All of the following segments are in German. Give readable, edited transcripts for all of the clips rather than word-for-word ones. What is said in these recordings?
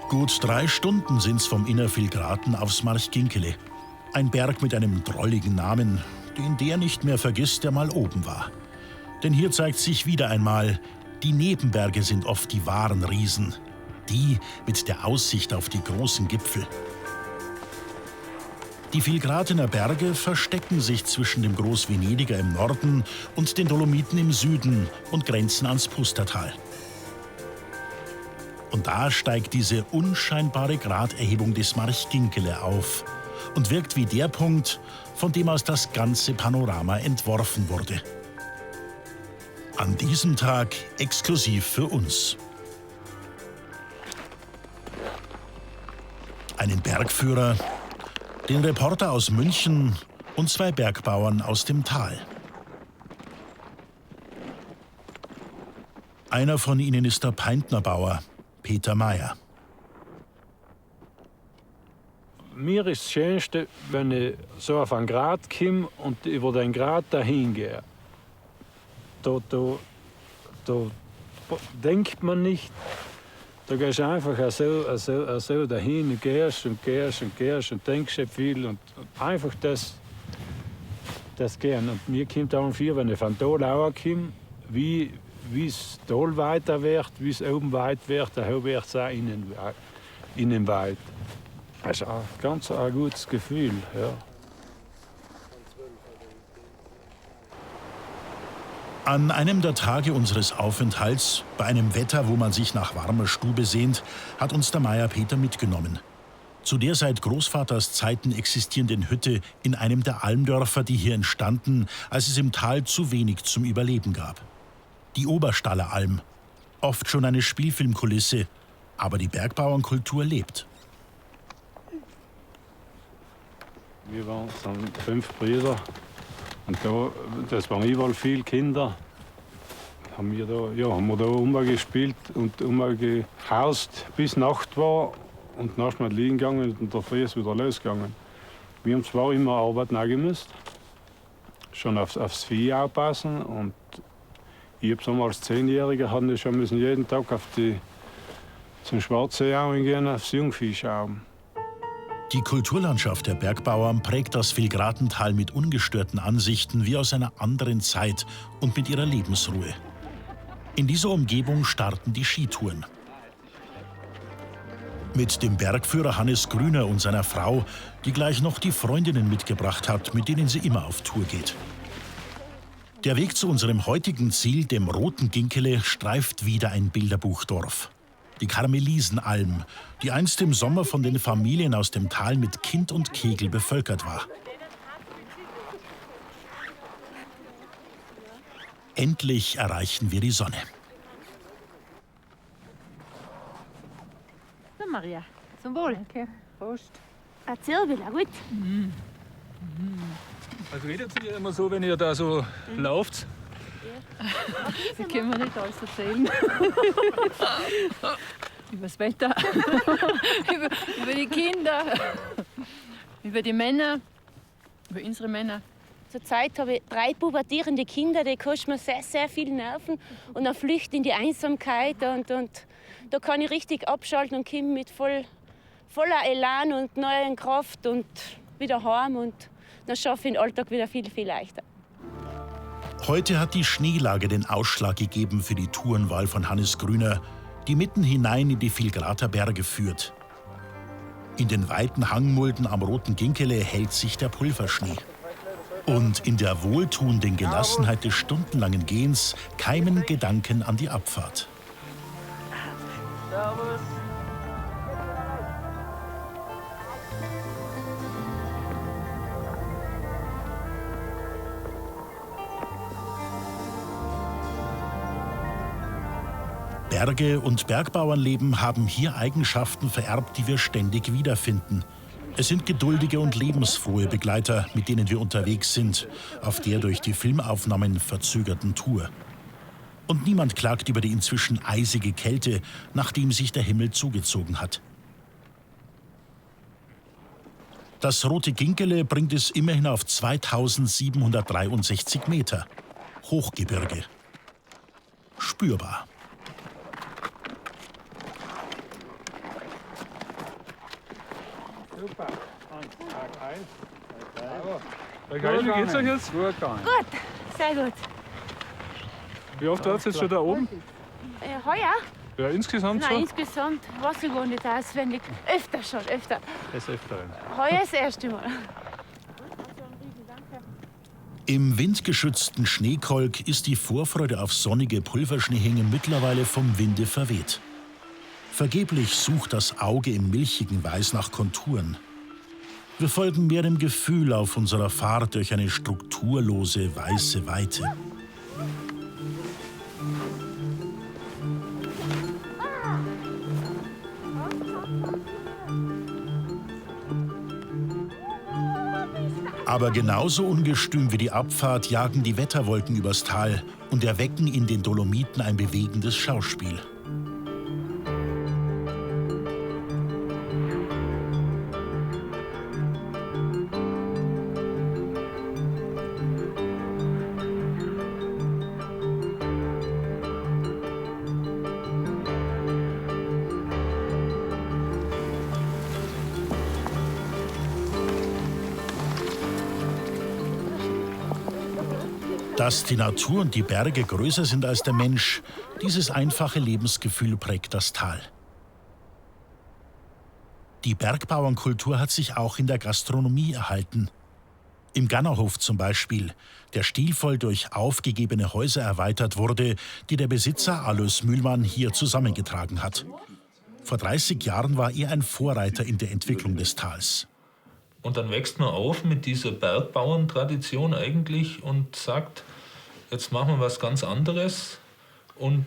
Gut 3 Stunden sind's vom Innervilgraten aufs Marchginkele. Ein Berg mit einem drolligen Namen, den der nicht mehr vergisst, der mal oben war. Denn hier zeigt sich wieder einmal, die Nebenberge sind oft die wahren Riesen. Die mit der Aussicht auf die großen Gipfel. Die Vilgratener Berge verstecken sich zwischen dem Großvenediger im Norden und den Dolomiten im Süden und grenzen ans Pustertal. Und da steigt diese unscheinbare Graderhebung des Marchginkele auf und wirkt wie der Punkt, von dem aus das ganze Panorama entworfen wurde. An diesem Tag exklusiv für uns. Einen Bergführer, den Reporter aus München und 2 Bergbauern aus dem Tal. Einer von ihnen ist der Peintnerbauer, Peter Meyer. Mir ist das Schönste, wenn ich so auf einen Grat komme und über den Grat dahin gehe. Da denkt man nicht, da gehst du einfach so dahin und gehst und denkst nicht viel und einfach das gehen. Und mir kommt auch viel, wenn ich von da komme, wie es Tal weiter wird, wie es oben weit wird, da wird es auch innen weit. Das ist ein ganz gutes Gefühl. Ja. An einem der Tage unseres Aufenthalts, bei einem Wetter, wo man sich nach warmer Stube sehnt, hat uns der Meyer Peter mitgenommen. Zu der seit Großvaters Zeiten existierenden Hütte in einem der Almdörfer, die hier entstanden, als es im Tal zu wenig zum Überleben gab. Die Oberstaller Alm. Oft schon eine Spielfilmkulisse, aber die Bergbauernkultur lebt. Wir waren 5 Brüder und das waren überall viele Kinder. Haben wir da rumgespielt und rumgehaust, bis Nacht war und dann sind wir liegen gegangen und in der Früh ist wieder losgegangen. Wir haben zwar immer arbeiten auch gemusst, schon aufs Vieh aufpassen und ich habe als 10-Jähriger schon jeden Tag zum Schwarzsee gehen, aufs Jungvieh schauen. Die Kulturlandschaft der Bergbauern prägt das Vilgratental mit ungestörten Ansichten wie aus einer anderen Zeit und mit ihrer Lebensruhe. In dieser Umgebung starten die Skitouren. Mit dem Bergführer Hannes Grüner und seiner Frau, die gleich noch die Freundinnen mitgebracht hat, mit denen sie immer auf Tour geht. Der Weg zu unserem heutigen Ziel, dem Roten Ginkele, streift wieder ein Bilderbuchdorf. Die Karmelisenalm, die einst im Sommer von den Familien aus dem Tal mit Kind und Kegel bevölkert war. Endlich erreichen wir die Sonne. So, Maria, zum Wohl. Okay, Prost. Erzähl, will gut. Also redet ihr immer so, wenn ihr da so lauft? Da können wir nicht alles erzählen. Über das Wetter, über die Kinder, über die Männer, über unsere Männer. Zurzeit habe ich 3 pubertierende Kinder, die kosten mir sehr, sehr viel Nerven. Und dann flüchte in die Einsamkeit. Und da kann ich richtig abschalten und komme mit voller Elan und neuer Kraft und wieder heim. Und dann schaffe ich den Alltag wieder viel, viel leichter. Heute hat die Schneelage den Ausschlag gegeben für die Tourenwahl von Hannes Grüner, die mitten hinein in die Vilgrater Berge führt. In den weiten Hangmulden am Roten Ginkele hält sich der Pulverschnee. Und in der wohltuenden Gelassenheit des stundenlangen Gehens keimen Gedanken an die Abfahrt. Servus. Berge und Bergbauernleben haben hier Eigenschaften vererbt, die wir ständig wiederfinden. Es sind geduldige und lebensfrohe Begleiter, mit denen wir unterwegs sind, auf der durch die Filmaufnahmen verzögerten Tour. Und niemand klagt über die inzwischen eisige Kälte, nachdem sich der Himmel zugezogen hat. Das Rote Ginkele bringt es immerhin auf 2763 Meter. Hochgebirge. Spürbar. Super. Und Tag 1. Herr Geil, wie geht's euch jetzt? Gut gegangen. Gut, sehr gut. Wie oft wart ihr jetzt schon da oben? Heuer? Ja, insgesamt Nein, schon? insgesamt weiß ich gar nicht auswendig. Öfter schon, öfter. Das Öfteren. Heuer das erste Mal. Im windgeschützten Schneekolk ist die Vorfreude auf sonnige Pulverschneehänge mittlerweile vom Winde verweht. Vergeblich sucht das Auge im milchigen Weiß nach Konturen. Wir folgen mehr dem Gefühl auf unserer Fahrt durch eine strukturlose weiße Weite. Aber genauso ungestüm wie die Abfahrt jagen die Wetterwolken übers Tal und erwecken in den Dolomiten ein bewegendes Schauspiel. Dass die Natur und die Berge größer sind als der Mensch, dieses einfache Lebensgefühl prägt das Tal. Die Bergbauernkultur hat sich auch in der Gastronomie erhalten. Im Gannerhof zum Beispiel, der stilvoll durch aufgegebene Häuser erweitert wurde, die der Besitzer Alois Mühlmann hier zusammengetragen hat. Vor 30 Jahren war er ein Vorreiter in der Entwicklung des Tals. Und dann wächst man auf mit dieser Bergbauerntradition eigentlich und sagt, jetzt machen wir was ganz anderes und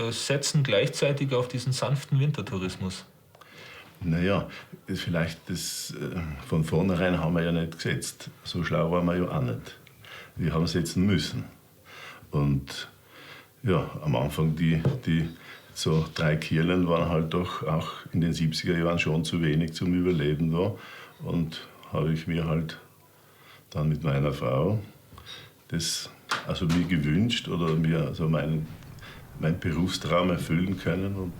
setzen gleichzeitig auf diesen sanften Wintertourismus. Naja, vielleicht von vornherein haben wir ja nicht gesetzt. So schlau waren wir ja auch nicht. Wir haben setzen müssen. Und ja, am Anfang die so 3 Kirlen waren halt doch auch in den 70er Jahren schon zu wenig zum Überleben da. Und habe ich mir halt dann mit meiner Frau das also mir gewünscht oder mir also meinen Berufstraum erfüllen können und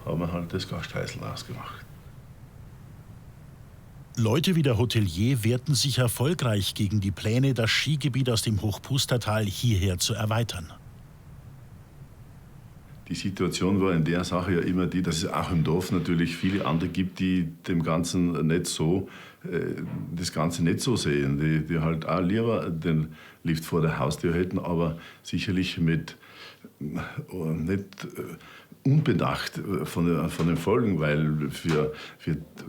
haben halt das Gasthäusl ausgemacht. Leute wie der Hotelier wehrten sich erfolgreich gegen die Pläne, das Skigebiet aus dem Hochpustertal hierher zu erweitern. Die Situation war in der Sache ja immer die, dass es auch im Dorf natürlich viele andere gibt, die dem Ganzen nicht so, das Ganze nicht so sehen, die halt auch lieber den Lift vor der Haustür hätten, aber sicherlich nicht unbedacht von den Folgen, weil für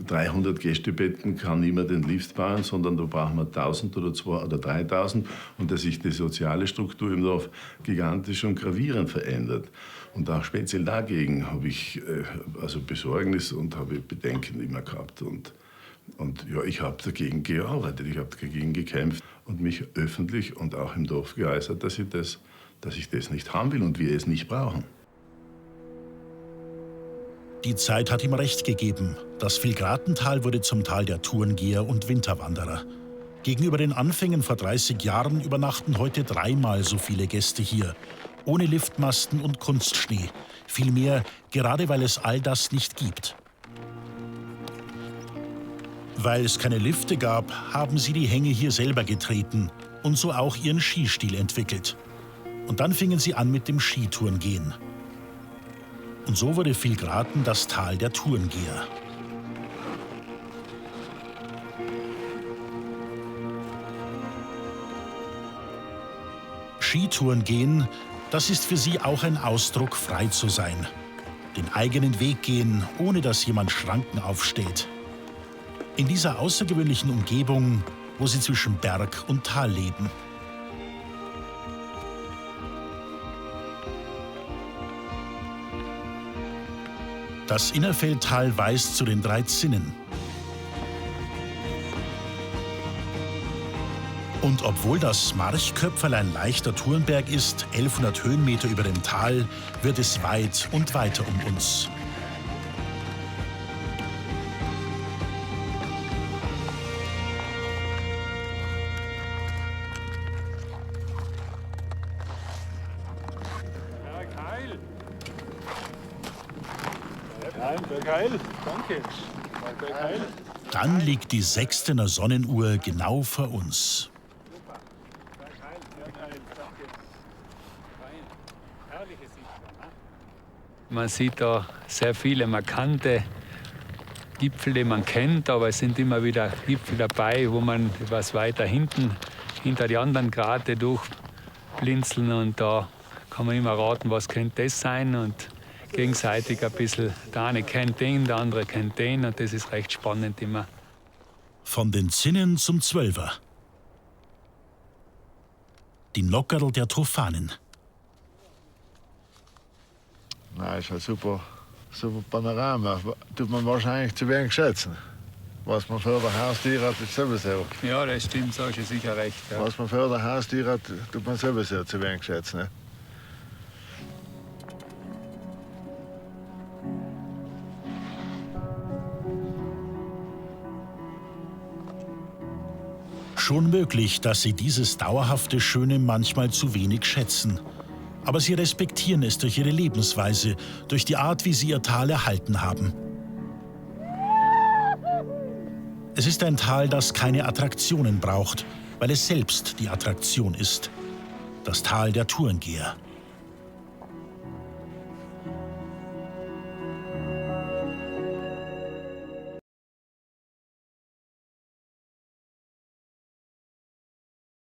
300 Gästebetten kann niemand den Lift bauen, sondern da brauchen wir 1000 oder 2000 oder 3000 und dass sich die soziale Struktur im Dorf gigantisch und gravierend verändert. Und auch speziell dagegen habe ich also Besorgnis und habe Bedenken immer gehabt. Und ja, ich habe dagegen gearbeitet, ich habe dagegen gekämpft und mich öffentlich und auch im Dorf geäußert, dass ich das nicht haben will und wir es nicht brauchen. Die Zeit hat ihm recht gegeben. Das Vilgratental wurde zum Tal der Tourengeher und Winterwanderer. Gegenüber den Anfängen vor 30 Jahren übernachten heute 3-mal so viele Gäste hier. Ohne Liftmasten und Kunstschnee. Vielmehr, gerade weil es all das nicht gibt. Weil es keine Lifte gab, haben sie die Hänge hier selber getreten und so auch ihren Skistil entwickelt. Und dann fingen sie an mit dem Skitourengehen. Und so wurde Vilgraten das Tal der Tourengeher. Skitourengehen, das ist für sie auch ein Ausdruck, frei zu sein. Den eigenen Weg gehen, ohne dass jemand Schranken aufstellt. In dieser außergewöhnlichen Umgebung, wo sie zwischen Berg und Tal leben. Das Innerfeldtal weist zu den 3 Zinnen. Und obwohl das Marchköpferl ein leichter Tourenberg ist, 1100 Höhenmeter über dem Tal, wird es weit und weiter um uns. Berg Heil. Danke. Berg Heil. Dann liegt die Sechstener Sonnenuhr genau vor uns. Man sieht da sehr viele markante Gipfel, die man kennt, aber es sind immer wieder Gipfel dabei, wo man etwas weiter hinten, hinter die anderen Grate durchblinzeln, und da kann man immer raten, was könnte das sein, und gegenseitig ein bisschen, der eine kennt den, der andere kennt den, und das ist recht spannend immer. Von den Zinnen zum Zwölfer. Die Nockerl der Trofanen. Na, ist ein super Panorama. Tut man wahrscheinlich zu wenig schätzen. Was man für ein Haustier hat, ist sowieso. Ja, das stimmt, so ist es sicher recht. Ja. Was man für ein Haustier hat, tut man sowieso zu wenig schätzen. Ne? Schon möglich, dass sie dieses dauerhafte Schöne manchmal zu wenig schätzen. Aber sie respektieren es durch ihre Lebensweise, durch die Art, wie sie ihr Tal erhalten haben. Es ist ein Tal, das keine Attraktionen braucht, weil es selbst die Attraktion ist. Das Tal der Tourengeher.